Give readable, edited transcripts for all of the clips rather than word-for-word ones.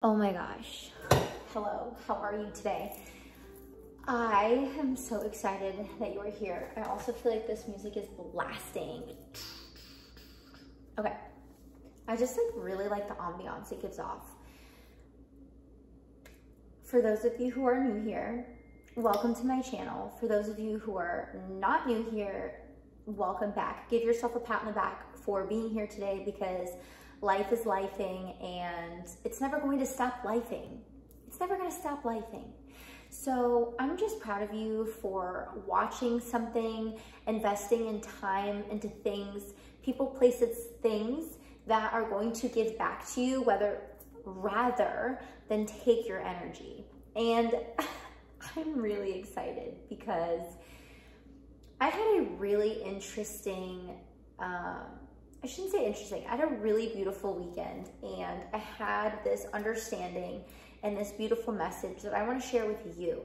Oh my gosh. Hello, how are you today? I am so excited that you are here. I also feel like this music is blasting. Okay, I just really like the ambiance it gives off. For those of you who are new here, welcome to my channel. For those of you who are not new here, welcome back. Give yourself a pat on the back for being here today because life is lifing and it's never going to stop lifing. It's never going to stop lifing. So I'm just proud of you for watching something, investing in time into things, people, places, things that are going to give back to you, rather than take your energy. And I'm really excited because I had a really interesting, I shouldn't say interesting, I had a really beautiful weekend and I had this understanding and this beautiful message that I want to share with you.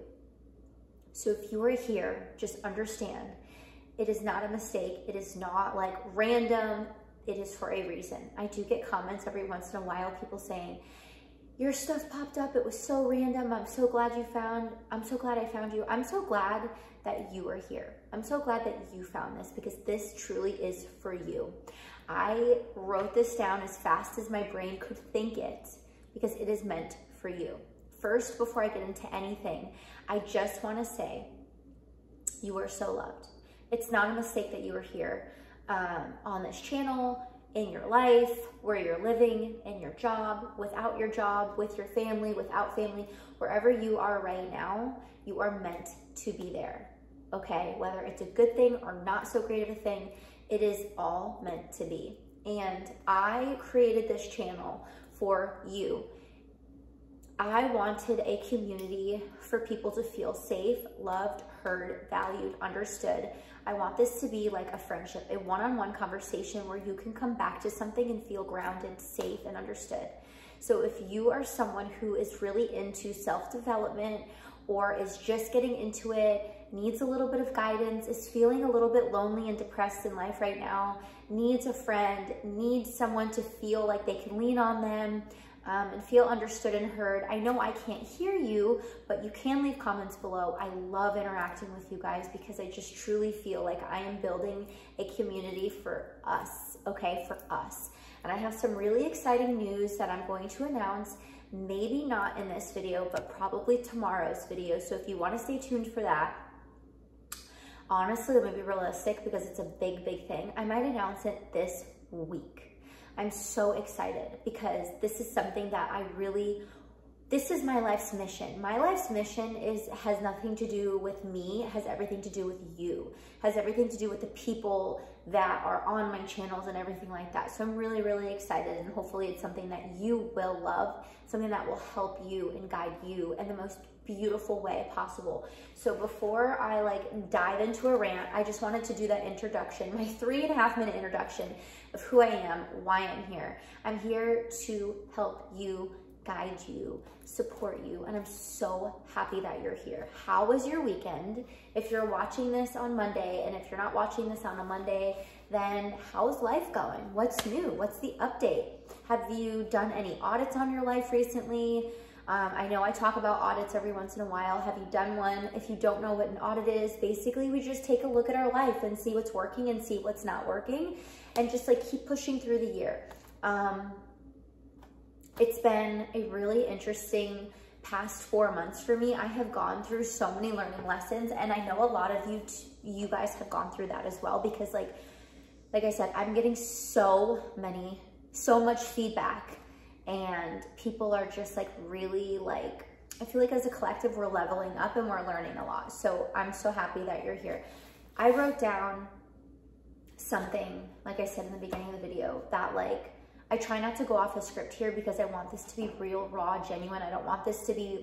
So if you are here, just understand, it is not a mistake. It is not like random. It is for a reason. I do get comments every once in a while, people saying, your stuff popped up, it was so random. I'm so glad I found you. I'm so glad that you are here. I'm so glad that you found this because this truly is for you. I wrote this down as fast as my brain could think it because it is meant for you. First, before I get into anything, I just want to say you are so loved. It's not a mistake that you are here on this channel, in your life, where you're living, in your job, without your job, with your family, without family, wherever you are right now, you are meant to be there, okay? Whether it's a good thing or not so great of a thing, it is all meant to be. And I created this channel for you. I wanted a community for people to feel safe, loved, heard, valued, understood. I want this to be like a friendship, a one-on-one conversation where you can come back to something and feel grounded, safe, and understood. So if you are someone who is really into self-development or is just getting into it, needs a little bit of guidance, is feeling a little bit lonely and depressed in life right now, needs a friend, needs someone to feel like they can lean on them, and feel understood and heard. I know I can't hear you, but you can leave comments below. I love interacting with you guys because I just truly feel like I am building a community for us, okay, for us. And I have some really exciting news that I'm going to announce, maybe not in this video, but probably tomorrow's video. So if you want to stay tuned for that, honestly, let me be realistic because it's a big, big thing. I might announce it this week. I'm so excited because this is something that this is my life's mission. My life's mission has nothing to do with me, it has everything to do with you, it has everything to do with the people that are on my channels and everything like that. So I'm really, really excited and hopefully it's something that you will love, something that will help you and guide you in the most beautiful way possible. So before I dive into a rant, I just wanted to do that introduction, my 3.5-minute introduction of who I am, why I'm here. I'm here to help you, guide you, support you, and I'm so happy that you're here. How was your weekend? If you're watching this on Monday, and if you're not watching this on a Monday, then how's life going? What's new? What's the update? Have you done any audits on your life recently? I know I talk about audits every once in a while. Have you done one? If you don't know what an audit is, basically we just take a look at our life and see what's working and see what's not working and just keep pushing through the year. It's been a really interesting past 4 months for me. I have gone through so many learning lessons and I know a lot of you guys have gone through that as well because like I said, I'm getting so much feedback and people are just really I feel like as a collective we're leveling up and we're learning a lot. So I'm so happy that you're here. I wrote down something, like I said in the beginning of the video, that I try not to go off a script here because I want this to be real, raw, genuine. I don't want this to be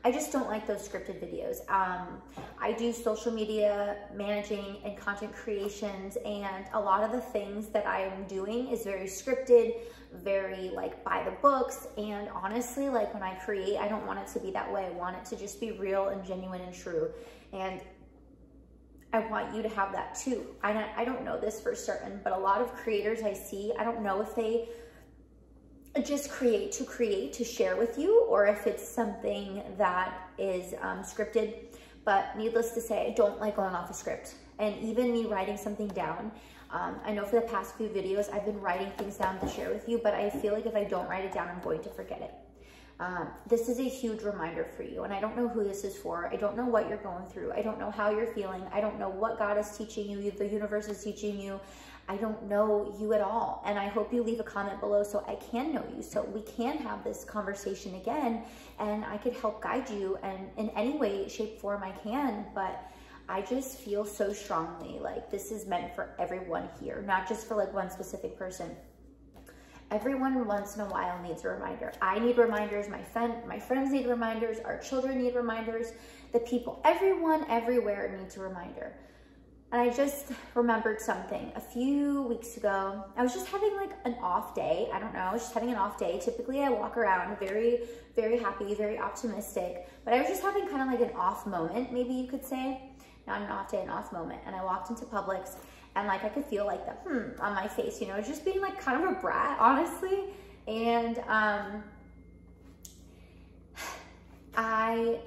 I just don't like those scripted videos. I do social media managing and content creations, and a lot of the things that I'm doing is very scripted, very by the books, and honestly, when I create, I don't want it to be that way. I want it to just be real and genuine and true. And I want you to have that too. I don't know this for certain, but a lot of creators I see, I don't know if they just create to share with you, or if it's something that is scripted. But needless to say, I don't like going off a script. And even me writing something down, I know for the past few videos, I've been writing things down to share with you, but I feel like if I don't write it down, I'm going to forget it. This is a huge reminder for you, and I don't know who this is for. I don't know what you're going through. I don't know how you're feeling. I don't know what God is teaching you, the universe is teaching you. I don't know you at all, and I hope you leave a comment below so I can know you, so we can have this conversation again, and I could help guide you, and in any way, shape, form I can. But I just feel so strongly like this is meant for everyone here, not just for like one specific person. Everyone once in a while needs a reminder. I need reminders, my friends need reminders, our children need reminders, the people, everyone, everywhere needs a reminder. And I just remembered something. A few weeks ago, I was just having like an off day. I don't know, I was just having an off day. Typically I walk around very, very happy, very optimistic, but I was just having kind of like an off moment, maybe you could say. Not an off day, an off moment. And I walked into Publix, and like I could feel like the on my face, you know, just being like kind of a brat, honestly. And I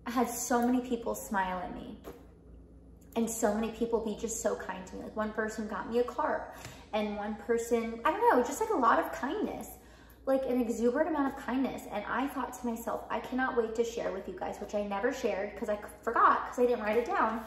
had so many people smile at me, and so many people be just so kind to me. Like one person got me a card, and one person, I don't know, just like a lot of kindness, like an exuberant amount of kindness. And I thought to myself, I cannot wait to share with you guys, which I never shared because I forgot, because I didn't write it down,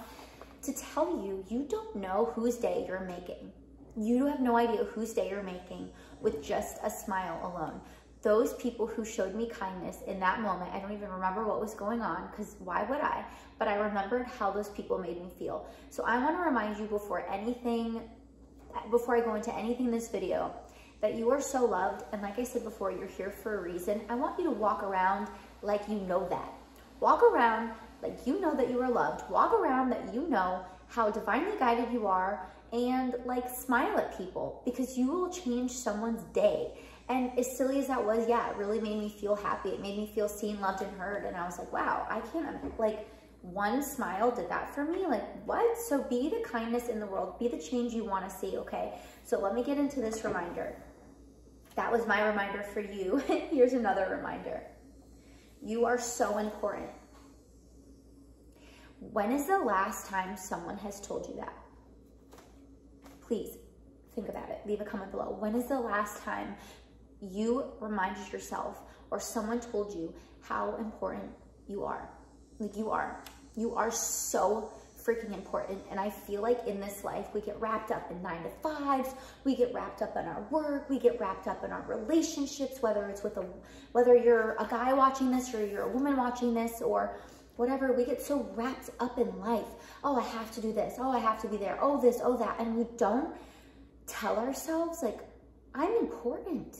to tell you, you don't know whose day you're making. You have no idea whose day you're making with just a smile alone. Those people who showed me kindness in that moment, I don't even remember what was going on, because why would I? But I remembered how those people made me feel. So I want to remind you before I go into anything in this video, that you are so loved. And like I said before, you're here for a reason. I want you to walk around like you know that. Walk around like you know that you are loved. Walk around that you know how divinely guided you are, and like smile at people, because you will change someone's day. And as silly as that was, yeah, it really made me feel happy. It made me feel seen, loved, and heard. And I was like, wow, I can't, like, one smile did that for me. Like, what? So be the kindness in the world. Be the change you want to see, okay? So let me get into this reminder. That was my reminder for you. Here's another reminder. You are so important. When is the last time someone has told you that? Please think about it. Leave a comment below. When is the last time you reminded yourself, or someone told you how important you are? Like, you are so freaking important. And I feel like in this life, we get wrapped up in 9-to-5s, we get wrapped up in our work, we get wrapped up in our relationships, whether you're a guy watching this, or you're a woman watching this, or whatever. We get so wrapped up in life. Oh, I have to do this. Oh, I have to be there. Oh, this, oh, that. And we don't tell ourselves, like, I'm important.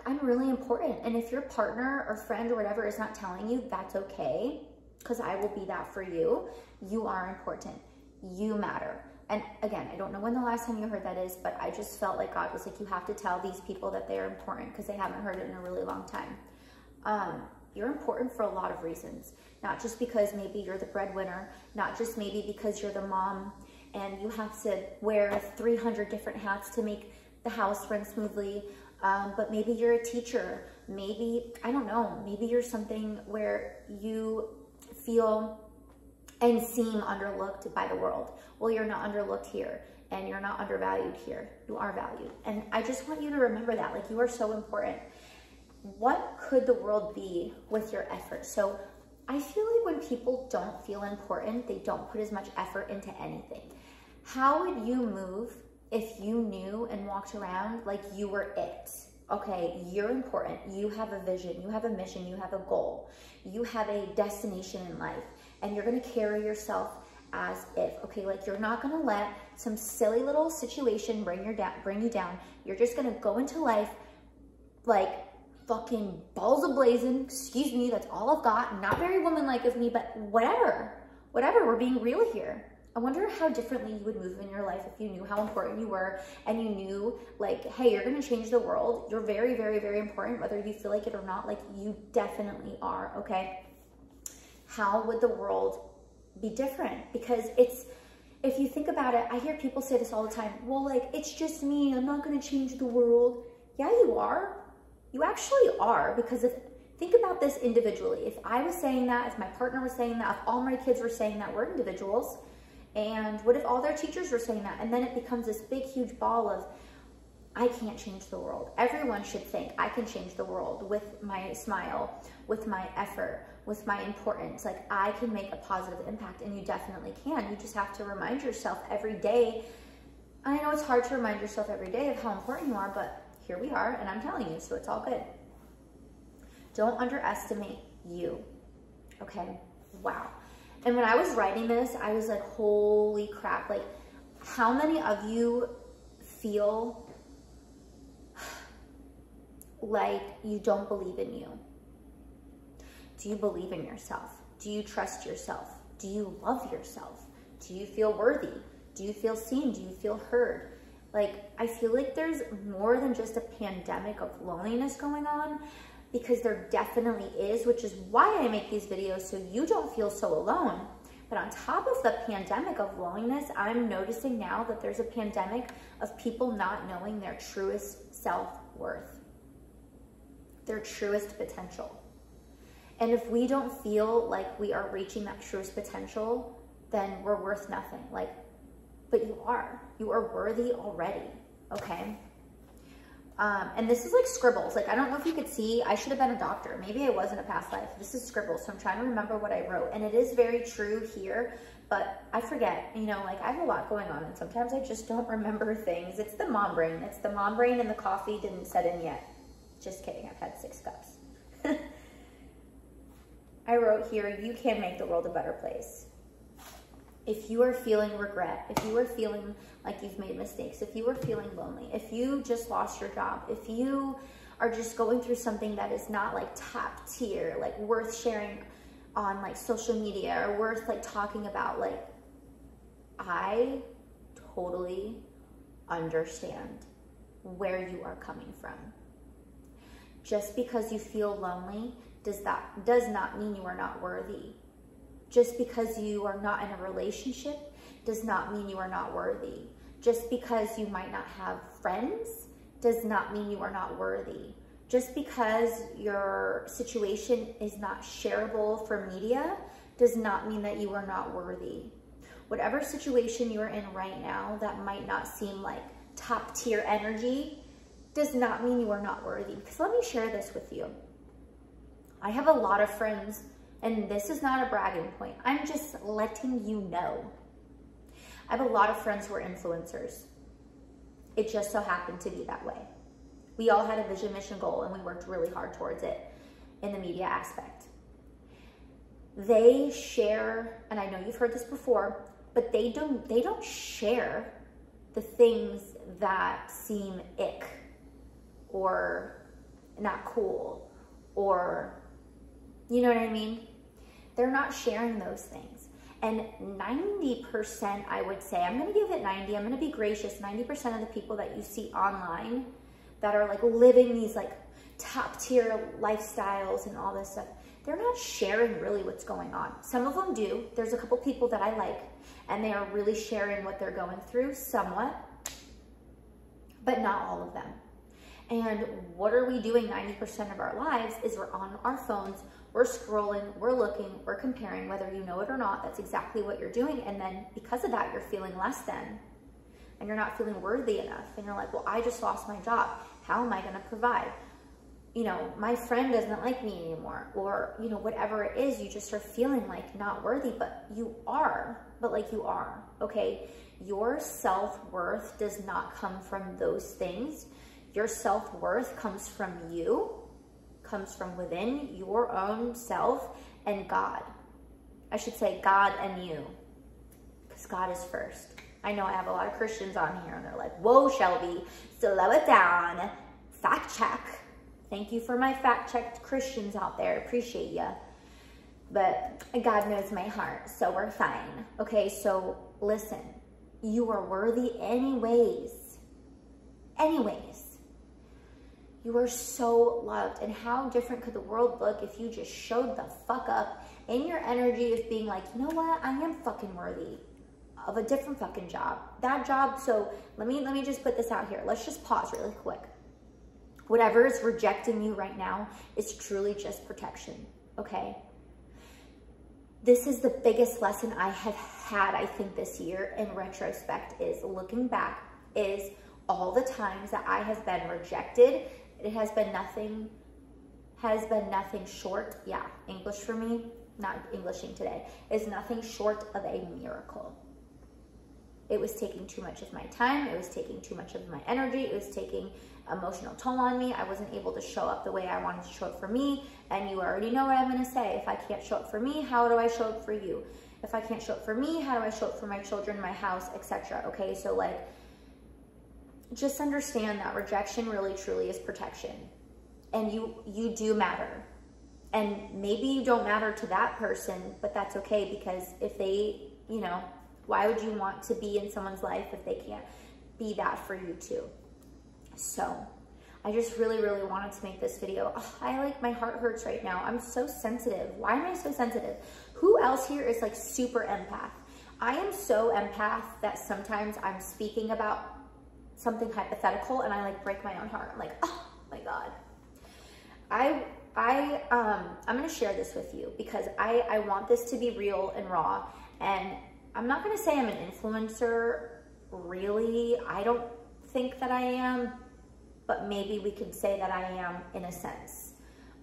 I'm really important. And if your partner or friend or whatever is not telling you, that's okay, because I will be that for you. You are important. You matter. And again, I don't know when the last time you heard that is, but I just felt like God was like, you have to tell these people that they are important, because they haven't heard it in a really long time. You're important for a lot of reasons. Not just because maybe you're the breadwinner, not just maybe because you're the mom and you have to wear 300 different hats to make the house run smoothly, but maybe you're a teacher. Maybe, I don't know, maybe you're something where you feel and seem underlooked by the world. Well, you're not underlooked here, and you're not undervalued here. You are valued. And I just want you to remember that, like, you are so important. What could the world be with your effort? So I feel like when people don't feel important, they don't put as much effort into anything. How would you move if you knew and walked around like you were it? Okay, you're important. You have a vision, you have a mission, you have a goal, you have a destination in life, and you're gonna carry yourself as if, okay, like, you're not gonna let some silly little situation bring you down. You're just gonna go into life like fucking balls ablazing. Excuse me, that's all I've got. Not very woman-like of me, but whatever, we're being real here. I wonder how differently you would move in your life if you knew how important you were, and you knew, like, hey, you're gonna change the world. You're very, very, very important, whether you feel like it or not. Like, you definitely are, okay? How would the world be different? Because if you think about it, I hear people say this all the time. Well, like, it's just me. I'm not gonna change the world. Yeah, you are. You actually are, because think about this individually. If I was saying that, if my partner was saying that, if all my kids were saying that, we're individuals. And what if all their teachers were saying that? And then it becomes this big, huge ball of, I can't change the world. Everyone should think I can change the world with my smile, with my effort, with my importance. Like, I can make a positive impact, and you definitely can. You just have to remind yourself every day. I know it's hard to remind yourself every day of how important you are, but here we are, and I'm telling you, so it's all good. Don't underestimate you, okay? Wow. And when I was writing this, I was like, holy crap. Like, how many of you feel like you don't believe in you? Do you believe in yourself? Do you trust yourself? Do you love yourself? Do you feel worthy? Do you feel seen? Do you feel heard? Like, I feel like there's more than just a pandemic of loneliness going on, because there definitely is, which is why I make these videos, so you don't feel so alone. But on top of the pandemic of loneliness, I'm noticing now that there's a pandemic of people not knowing their truest self-worth, their truest potential. And if we don't feel like we are reaching that truest potential, then we're worth nothing. Like, but you are worthy already, okay? And this is like scribbles. Like, I don't know if you could see, I should have been a doctor. Maybe I was in a past life. This is scribbles, so I'm trying to remember what I wrote. And it is very true here, but I forget, you know, like, I have a lot going on, and sometimes I just don't remember things. It's the mom brain. It's the mom brain, and the coffee didn't set in yet. Just kidding, I've had 6 cups. I wrote here, you can make the world a better place. If you are feeling regret, if you are feeling like you've made mistakes, if you are feeling lonely, if you just lost your job, if you are just going through something that is not like top tier, like worth sharing on like social media, or worth like talking about, like, I totally understand where you are coming from. Just because you feel lonely does not mean you are not worthy. Just because you are not in a relationship does not mean you are not worthy. Just because you might not have friends does not mean you are not worthy. Just because your situation is not shareable for media does not mean that you are not worthy. Whatever situation you're in right now that might not seem like top tier energy does not mean you are not worthy. Because let me share this with you. I have a lot of friends, and this is not a bragging point. I'm just letting you know. I have a lot of friends who are influencers. It just so happened to be that way. We all had a vision, mission, goal, and we worked really hard towards it in the media aspect. They share, and I know you've heard this before, but they don't share the things that seem ick or not cool, or, you know what I mean? They're not sharing those things. And 90%, I would say, I'm gonna give it 90, I'm gonna be gracious, 90% of the people that you see online that are like living these like top tier lifestyles and all this stuff, they're not sharing really what's going on. Some of them do. There's a couple people that I like, and they are really sharing what they're going through somewhat, but not all of them. And what are we doing 90% of our lives is we're on our phones, we're scrolling, we're looking, we're comparing, whether you know it or not. That's exactly what you're doing. And then because of that, you're feeling less than, and you're not feeling worthy enough. And you're like, well, I just lost my job. How am I going to provide? You know, my friend doesn't like me anymore, or, you know, whatever it is, you just are feeling like not worthy, but you are, okay? Your self-worth does not come from those things. Your self-worth comes from you, comes from within your own self and God. I should say God and you, because God is first. I know I have a lot of Christians on here, and they're like, whoa, Shelby, slow it down, fact check. Thank you for my fact-checked Christians out there. Appreciate ya. But God knows my heart, so we're fine. Okay, so listen. You are worthy anyways. Anyways. You are so loved. And how different could the world look if you just showed the fuck up in your energy of being like, you know what? I am fucking worthy of a different fucking job. That job, so let me just put this out here. Let's just pause really quick. Whatever is rejecting you right now is truly just protection, okay? This is the biggest lesson I have had, I think, this year in retrospect, is looking back, is all the times that I have been rejected. It has been nothing short, yeah, English for me, not Englishing today, is nothing short of a miracle. It was taking too much of my time. It was taking too much of my energy. It was taking emotional toll on me. I wasn't able to show up the way I wanted to show up for me. And you already know what I'm going to say. If I can't show up for me, how do I show up for you? If I can't show up for me, how do I show up for my children, my house, etc.? Okay, so like, just understand that rejection really truly is protection. And you do matter. And maybe you don't matter to that person, but that's okay, because if they, you know, why would you want to be in someone's life if they can't be that for you too? So I just really, really wanted to make this video. Oh, my heart hurts right now. I'm so sensitive. Why am I so sensitive? Who else here is like super empath? I am so empath that sometimes I'm speaking about something hypothetical and I like break my own heart. I'm like, oh my God. I'm going to share this with you because I want this to be real and raw. And I'm not going to say I'm an influencer, really. I don't think that I am, but maybe we could say that I am in a sense.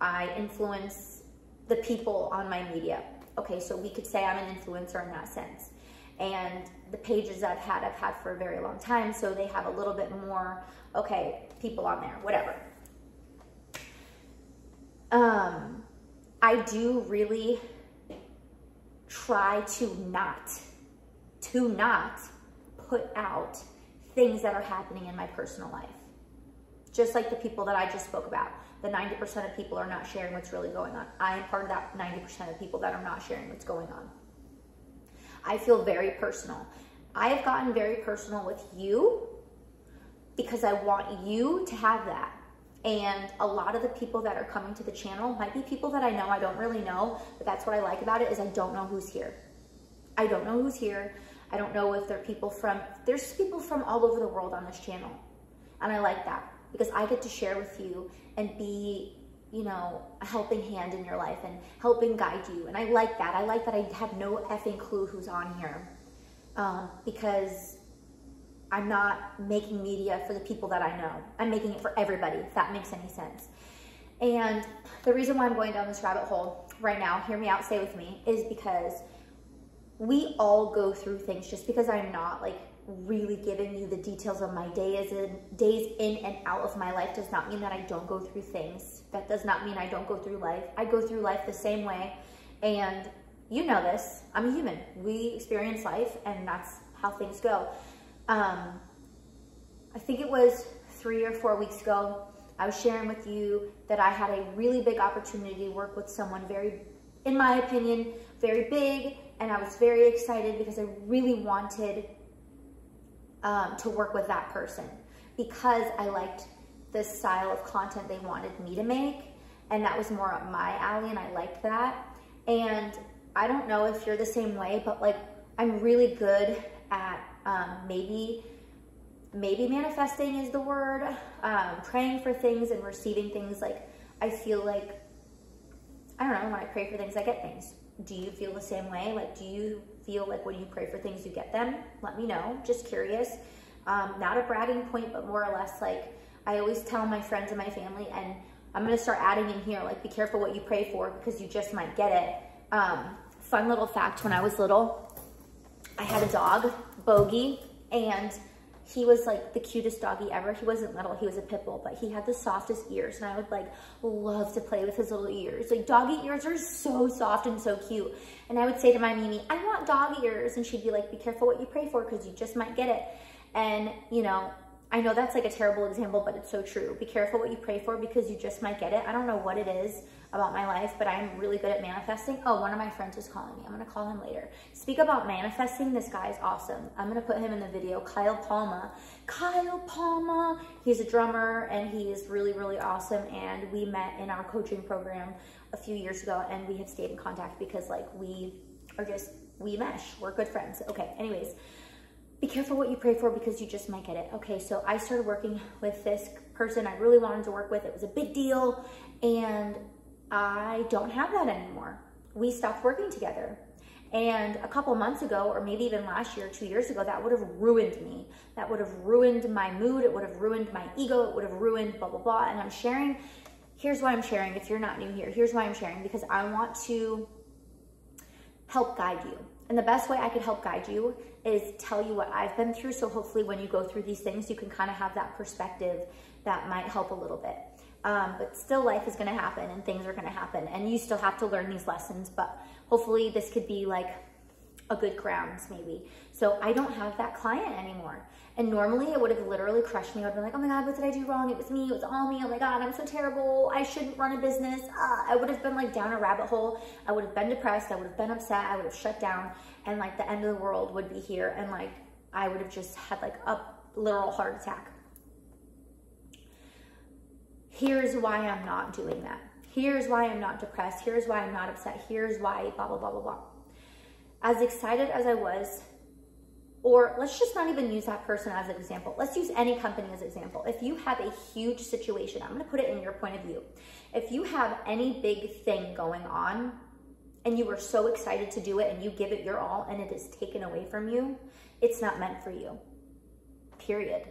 I influence the people on my media. Okay, so we could say I'm an influencer in that sense. And the pages I've had for a very long time, so they have a little bit more, okay, people on there, whatever. I do really try to not put out things that are happening in my personal life. Just like the people that I just spoke about. The 90% of people are not sharing what's really going on. I am part of that 90% of people that are not sharing what's going on. I feel very personal. I have gotten very personal with you because I want you to have that. And a lot of the people that are coming to the channel might be people that I know, I don't really know, but that's what I like about it, is I don't know who's here. I don't know who's here. I don't know if there's people from all over the world on this channel. And I like that because I get to share with you and be, you know, a helping hand in your life and helping guide you. And I like that. I like that I have no effing clue who's on here because I'm not making media for the people that I know. I'm making it for everybody, if that makes any sense. And the reason why I'm going down this rabbit hole right now, hear me out, stay with me, is because we all go through things. Just because I'm not like really giving you the details of my days in and out of my life does not mean that I don't go through things. That does not mean I don't go through life. I go through life the same way. And you know this, I'm a human. We experience life and that's how things go. I think it was 3 or 4 weeks ago, I was sharing with you that I had a really big opportunity to work with someone very, in my opinion, very big. And I was very excited because I really wanted to work with that person because I liked the style of content they wanted me to make. And that was more up my alley and I liked that. And I don't know if you're the same way, but like I'm really good at maybe manifesting is the word, praying for things and receiving things. Like I feel like, I don't know, when I pray for things, I get things. Do you feel the same way? Like, do you feel like when you pray for things, you get them? Let me know, just curious. Not a bragging point, but more or less like I always tell my friends and my family, and I'm gonna start adding in here, like be careful what you pray for because you just might get it. Fun little fact, when I was little, I had a dog, Bogey, and he was like the cutest doggy ever. He wasn't little, he was a pit bull, but he had the softest ears and I would like love to play with his little ears. Like doggy ears are so soft and so cute. And I would say to my Mimi, I want dog ears. And she'd be like, be careful what you pray for because you just might get it. And you know, I know that's like a terrible example, but it's so true. Be careful what you pray for because you just might get it. I don't know what it is about my life, but I'm really good at manifesting. Oh, one of my friends is calling me. I'm gonna call him later. Speak about manifesting. This guy is awesome. I'm gonna put him in the video. Kyle Palma. Kyle Palma. He's a drummer and he is really, really awesome. And we met in our coaching program a few years ago and we have stayed in contact because like we mesh. We're good friends. Okay, anyways. Be careful what you pray for because you just might get it. Okay, so I started working with this person I really wanted to work with. It was a big deal, and I don't have that anymore. We stopped working together. And a couple months ago, or maybe even last year, 2 years ago, that would have ruined me. That would have ruined my mood. It would have ruined my ego. It would have ruined blah, blah, blah. And I'm sharing, here's why I'm sharing. If you're not new here, here's why I'm sharing, because I want to help guide you. And the best way I could help guide you is tell you what I've been through. So hopefully when you go through these things, you can kind of have that perspective that might help a little bit. But still, life is going to happen and things are going to happen, and you still have to learn these lessons, but hopefully this could be like a good grounds maybe. So I don't have that client anymore. And normally it would have literally crushed me. I would have been like, oh my God, what did I do wrong? It was me, it was all me. Oh my God, I'm so terrible. I shouldn't run a business. I would have been like down a rabbit hole. I would have been depressed. I would have been upset. I would have shut down, and like the end of the world would be here. And like, I would have just had like a literal heart attack. Here's why I'm not doing that. Here's why I'm not depressed. Here's why I'm not upset. Here's why blah, blah, blah, blah, blah. As excited as I was, or let's just not even use that person as an example. Let's use any company as an example. If you have a huge situation, I'm going to put it in your point of view. If you have any big thing going on and you are so excited to do it and you give it your all and it is taken away from you, it's not meant for you. Period.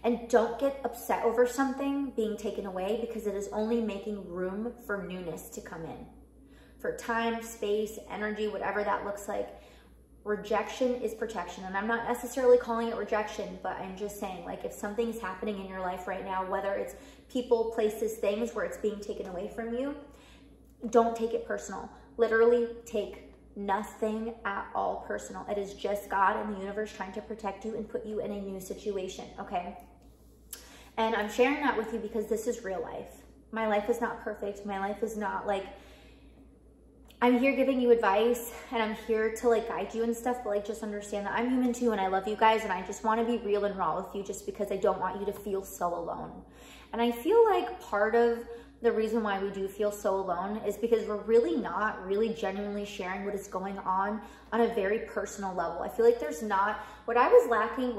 And don't get upset over something being taken away, because it is only making room for newness to come in. For time, space, energy, whatever that looks like. Rejection is protection. And I'm not necessarily calling it rejection, but I'm just saying, like, if something's happening in your life right now, whether it's people, places, things where it's being taken away from you, don't take it personal. Literally take nothing at all personal. It is just God and the universe trying to protect you and put you in a new situation, okay? And I'm sharing that with you because this is real life. My life is not perfect. My life is not like, I'm here giving you advice and I'm here to like guide you and stuff, but like just understand that I'm human too and I love you guys, and I just want to be real and raw with you just because I don't want you to feel so alone. And I feel like part of the reason why we do feel so alone is because we're really not really genuinely sharing what is going on a very personal level. I feel like there's not, what I was lacking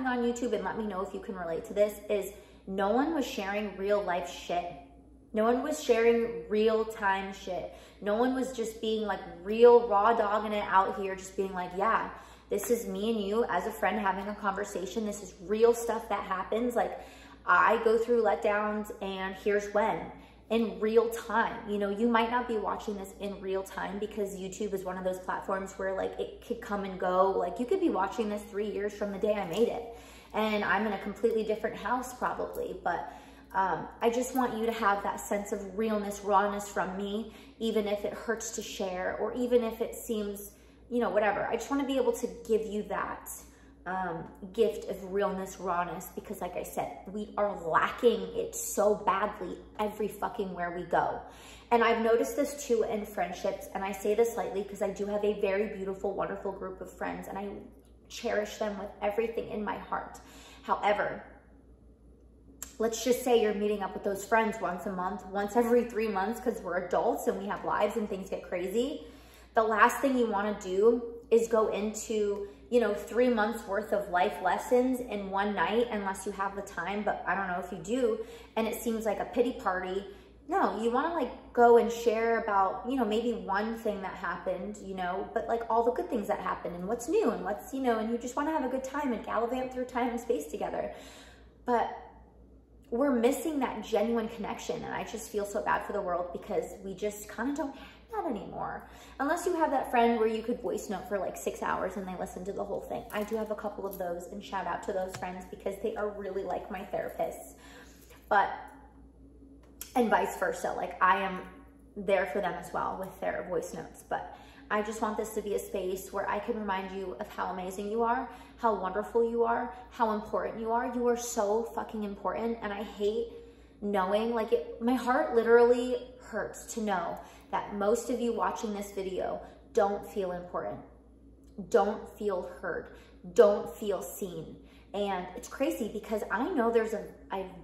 on YouTube, and let me know if you can relate to this, is no one was sharing real life shit. No one was sharing real time shit. No one was just being like real raw dogging it out here, just being like, yeah, this is me and you as a friend having a conversation. This is real stuff that happens. Like, I go through letdowns and here's when, in real time. You know, you might not be watching this in real time because YouTube is one of those platforms where like it could come and go. Like, you could be watching this 3 years from the day I made it and I'm in a completely different house probably, but I just want you to have that sense of realness, rawness from me, even if it hurts to share or even if it seems, you know, whatever. I just want to be able to give you that gift of realness, rawness, because like I said, we are lacking it so badly every fucking where we go. And I've noticed this too in friendships, and I say this lightly because I do have a very beautiful, wonderful group of friends and I cherish them with everything in my heart. However, let's just say you're meeting up with those friends once a month, once every 3 months, because we're adults and we have lives and things get crazy. The last thing you want to do is go into, you know, 3 months worth of life lessons in one night, unless you have the time, but I don't know if you do, and it seems like a pity party. No, you want to like go and share about, you know, maybe one thing that happened, you know, but like all the good things that happened and what's new and what's, you know, and you just want to have a good time and gallivant through time and space together. But we're missing that genuine connection, and I just feel so bad for the world because we just kind of don't have that anymore. Unless you have that friend where you could voice note for like 6 hours and they listen to the whole thing. I do have a couple of those, and shout out to those friends because they are really like my therapists. But, and vice versa, like I am there for them as well with their voice notes. But I just want this to be a space where I can remind you of how amazing you are, how wonderful you are, how important you are. You are so fucking important. And I hate knowing, like, my heart literally hurts to know that most of you watching this video don't feel important, don't feel heard, don't feel seen. And it's crazy because I know there's a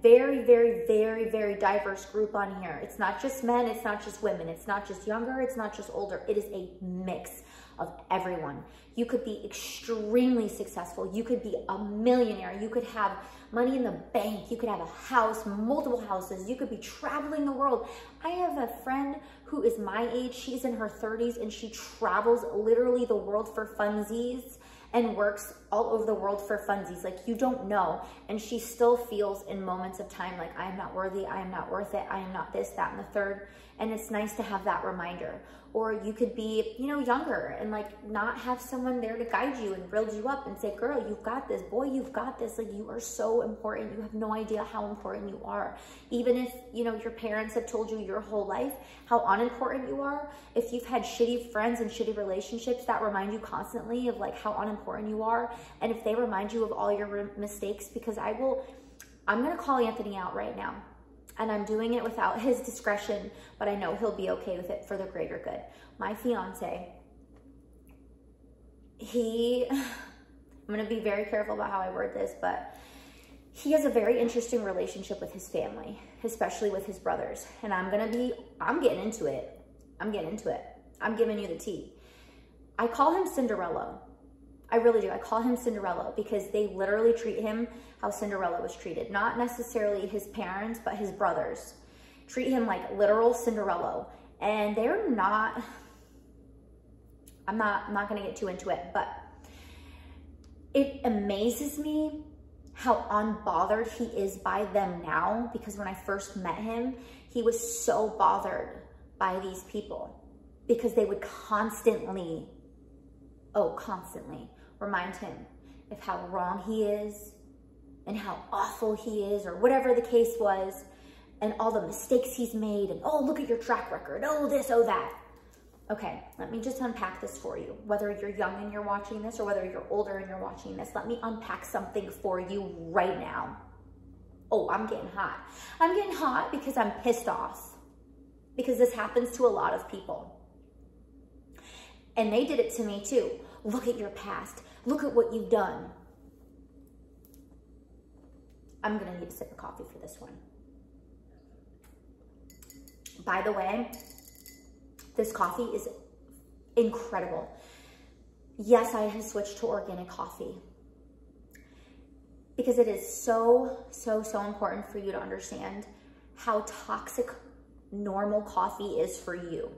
very, very, very, very diverse group on here. It's not just men, it's not just women, it's not just younger, it's not just older. It is a mix of everyone. You could be extremely successful. You could be a millionaire. You could have money in the bank. You could have a house, multiple houses. You could be traveling the world. I have a friend who is my age. She's in her 30s and she travels literally the world for funsies and works all over the world for funsies. Like, you don't know. And she still feels in moments of time like, I am not worthy, I am not worth it, I am not this, that, and the third. And it's nice to have that reminder. Or you could be, you know, younger and like not have someone there to guide you and build you up and say, girl, you've got this, boy, you've got this. Like, you are so important. You have no idea how important you are. Even if, you know, your parents have told you your whole life how unimportant you are. If you've had shitty friends and shitty relationships that remind you constantly of like how unimportant you are. And if they remind you of all your mistakes, because I'm going to call Anthony out right now. And I'm doing it without his discretion, but I know he'll be okay with it for the greater good. My fiance, I'm gonna be very careful about how I word this, but he has a very interesting relationship with his family, especially with his brothers. And I'm getting into it. I'm giving you the tea. I call him Cinderella. I really do. I call him Cinderella because they literally treat him how Cinderella was treated. Not necessarily his parents, but his brothers treat him like literal Cinderella. And they're not, I'm not going to get too into it, but it amazes me how unbothered he is by them now, because when I first met him, he was so bothered by these people because they would constantly remind him of how wrong he is and how awful he is, or whatever the case was, and all the mistakes he's made, and oh, look at your track record, oh this, oh that. Okay, let me just unpack this for you. Whether you're young and you're watching this or whether you're older and you're watching this, let me unpack something for you right now. Oh, I'm getting hot. I'm getting hot because I'm pissed off, because this happens to a lot of people. And they did it to me too. Look at your past. Look at what you've done. I'm going to need a sip of coffee for this one. By the way, this coffee is incredible. Yes, I have switched to organic coffee because it is so important for you to understand how toxic normal coffee is for you.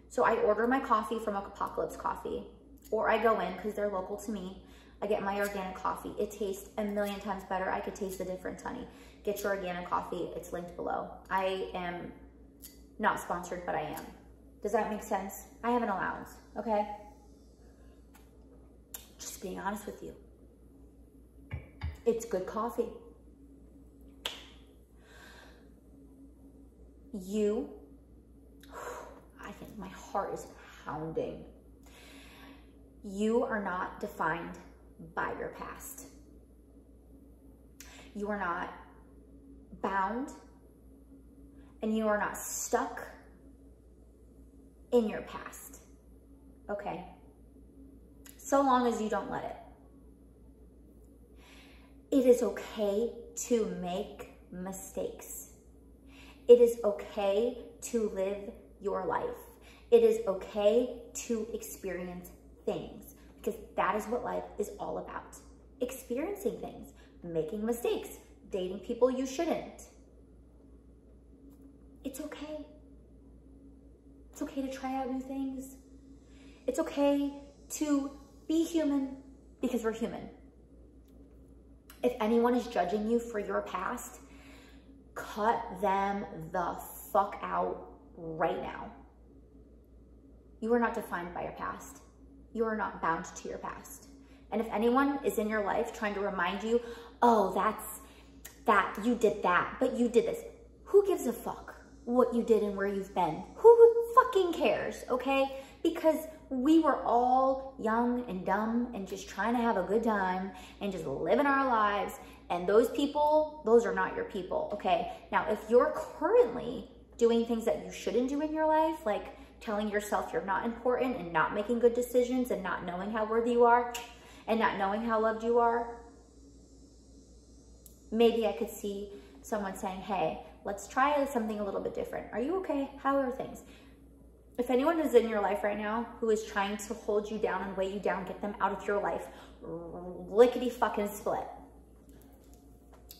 So I order my coffee from Apocalypse Coffee, or I go in because they're local to me. I get my organic coffee. It tastes a million times better. I could taste the difference, honey. Get your organic coffee. It's linked below. I am not sponsored, but I am. Does that make sense? I have an allowance, okay? Just being honest with you. It's good coffee. I think my heart is pounding. You are not defined by your past. You are not bound, and you are not stuck in your past, okay? So long as you don't let it. It is okay to make mistakes. It is okay to live your life. It is okay to experience things, because that is what life is all about. Experiencing things, making mistakes, dating people you shouldn't. It's okay. It's okay to try out new things. It's okay to be human, because we're human. If anyone is judging you for your past, cut them the fuck out right now. You are not defined by your past. You are not bound to your past. And if anyone is in your life trying to remind you, oh, that, you did that, but you did this. Who gives a fuck what you did and where you've been? Who fucking cares, okay? Because we were all young and dumb and just trying to have a good time and just living our lives. And those people, those are not your people, okay? Now, if you're currently doing things that you shouldn't do in your life, like telling yourself you're not important and not making good decisions and not knowing how worthy you are and not knowing how loved you are, maybe I could see someone saying, hey, let's try something a little bit different. Are you okay? How are things? If anyone is in your life right now who is trying to hold you down and weigh you down, get them out of your life, lickety fucking split.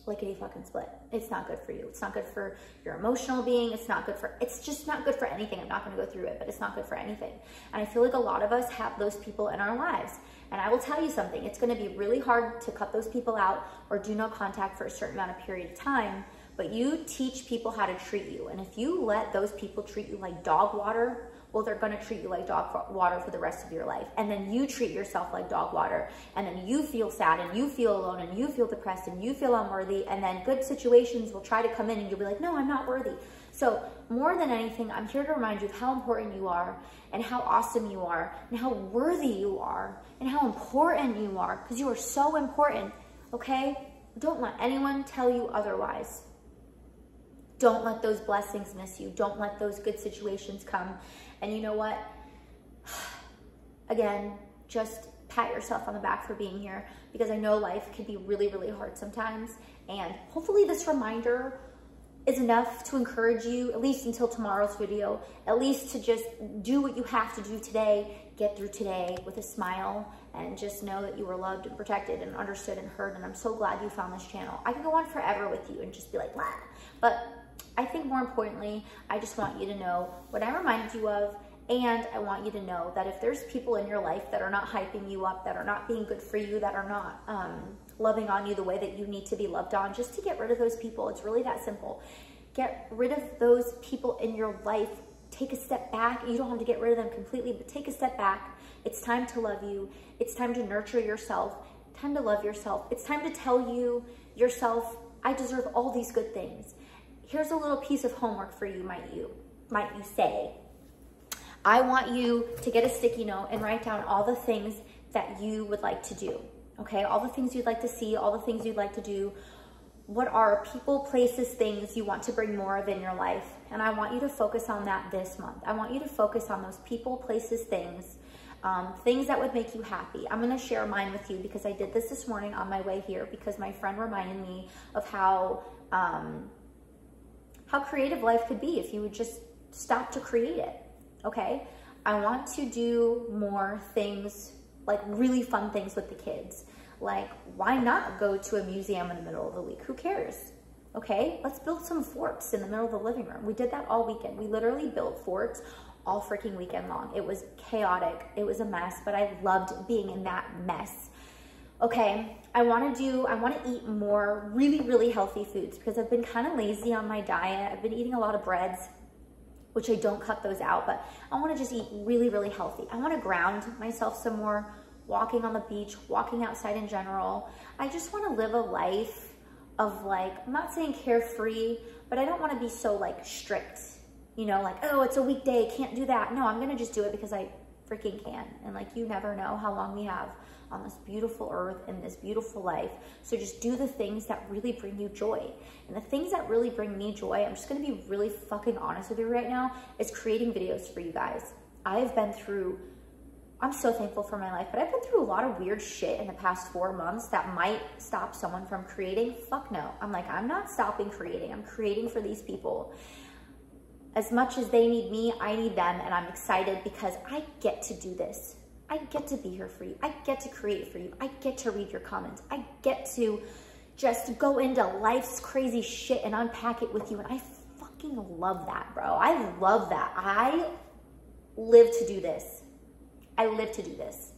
lickety fucking split. It's not good for you. It's not good for your emotional being. It's just not good for anything. I'm not going to go through it, but it's not good for anything. And I feel like a lot of us have those people in our lives. And I will tell you something, it's going to be really hard to cut those people out or do no contact for a certain amount of period of time, but you teach people how to treat you. And if you let those people treat you like dog water, well, they're going to treat you like dog water for the rest of your life. And then you treat yourself like dog water. And then you feel sad and you feel alone and you feel depressed and you feel unworthy. And then good situations will try to come in and you'll be like, no, I'm not worthy. So more than anything, I'm here to remind you of how important you are and how awesome you are and how worthy you are and how important you are, because you are so important, okay? Don't let anyone tell you otherwise. Don't let those blessings miss you. Don't let those good situations come. And you know what? Again, just pat yourself on the back for being here, because I know life can be really, really hard sometimes. And hopefully this reminder is enough to encourage you, at least until tomorrow's video, at least to just do what you have to do today, get through today with a smile, and just know that you were loved and protected and understood and heard. And I'm so glad you found this channel. I can go on forever with you and just be like, blah. But I think more importantly, I just want you to know what I reminded you of, and I want you to know that if there's people in your life that are not hyping you up, that are not being good for you, that are not loving on you the way that you need to be loved on, just to get rid of those people. It's really that simple. Get rid of those people in your life. Take a step back. You don't have to get rid of them completely, but take a step back. It's time to love you. It's time to nurture yourself. Time to love yourself. It's time to tell yourself, I deserve all these good things. Here's a little piece of homework for you, might you say. I want you to get a sticky note and write down all the things that you would like to do, okay? All the things you'd like to see, all the things you'd like to do. What are people, places, things you want to bring more of in your life? And I want you to focus on that this month. I want you to focus on those people, places, things, things that would make you happy. I'm gonna share mine with you because I did this morning on my way here, because my friend reminded me of how creative life could be if you would just stop to create it, okay? I want to do more things, like really fun things with the kids. Like, why not go to a museum in the middle of the week? Who cares? Okay, let's build some forts in the middle of the living room. We did that all weekend. We literally built forts all freaking weekend long. It was chaotic. It was a mess, but I loved being in that mess. Okay, I want to eat more really, really healthy foods, because I've been kind of lazy on my diet. I've been eating a lot of breads, which I don't cut those out, but I want to just eat really, really healthy. I want to ground myself some more, walking on the beach, walking outside in general. I just want to live a life of, like, I'm not saying carefree, but I don't want to be so like strict, you know, like, oh, it's a weekday, can't do that. No, I'm going to just do it because I freaking can. And like, you never know how long we have on this beautiful earth and this beautiful life. So just do the things that really bring you joy. And the things that really bring me joy, I'm just going to be really fucking honest with you right now, is creating videos for you guys. I'm so thankful for my life, but I've been through a lot of weird shit in the past 4 months that might stop someone from creating. Fuck no. I'm like, I'm not stopping creating. I'm creating for these people. As much as they need me, I need them, and I'm excited because I get to do this. I get to be here for you. I get to create for you. I get to read your comments. I get to just go into life's crazy shit and unpack it with you, and I fucking love that, bro. I love that. I live to do this. I live to do this.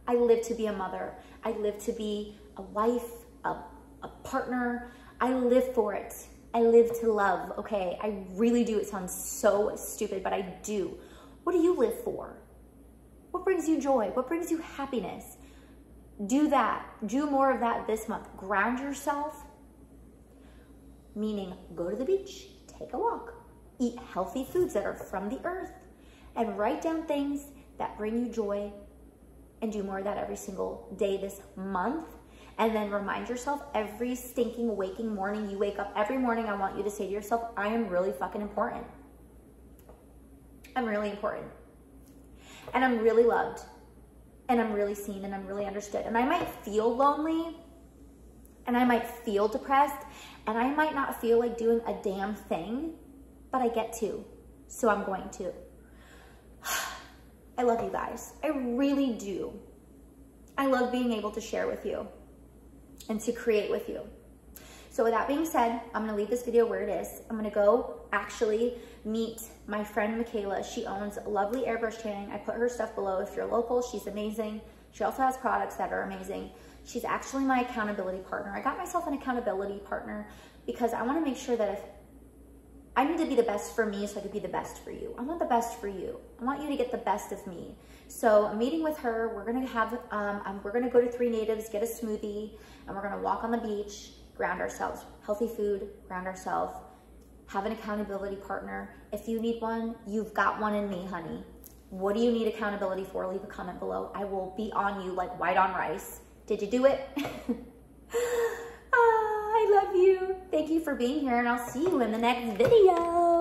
I live to be a mother. I live to be a wife, a partner. I live for it. I live to love, okay? I really do. It sounds so stupid, but I do. What do you live for? What brings you joy? What brings you happiness? Do that. Do more of that this month. Ground yourself, meaning go to the beach, take a walk, eat healthy foods that are from the earth, and write down things that bring you joy, and do more of that every single day this month. And then remind yourself every stinking waking morning you wake up, every morning I want you to say to yourself, I am really fucking important. I'm really important. And I'm really loved. And I'm really seen, and I'm really understood. And I might feel lonely, and I might feel depressed, and I might not feel like doing a damn thing, but I get to. So I'm going to. I love you guys. I really do. I love being able to share with you and to create with you. So with that being said, I'm gonna leave this video where it is. I'm gonna go actually meet my friend Michaela. She owns Lovely Airbrush Tanning. I put her stuff below. If you're local, she's amazing. She also has products that are amazing. She's actually my accountability partner. I got myself an accountability partner because I wanna make sure that if I need to be the best for me so I could be the best for you. I want the best for you. I want you to get the best of me. So I'm meeting with her. We're gonna have, we're gonna go to 3 Natives, get a smoothie, and we're gonna walk on the beach, ground ourselves. Healthy food, ground ourselves, have an accountability partner. If you need one, you've got one in me, honey. What do you need accountability for? Leave a comment below. I will be on you like white on rice. Did you do it? I love you. Thank you for being here, and I'll see you in the next video.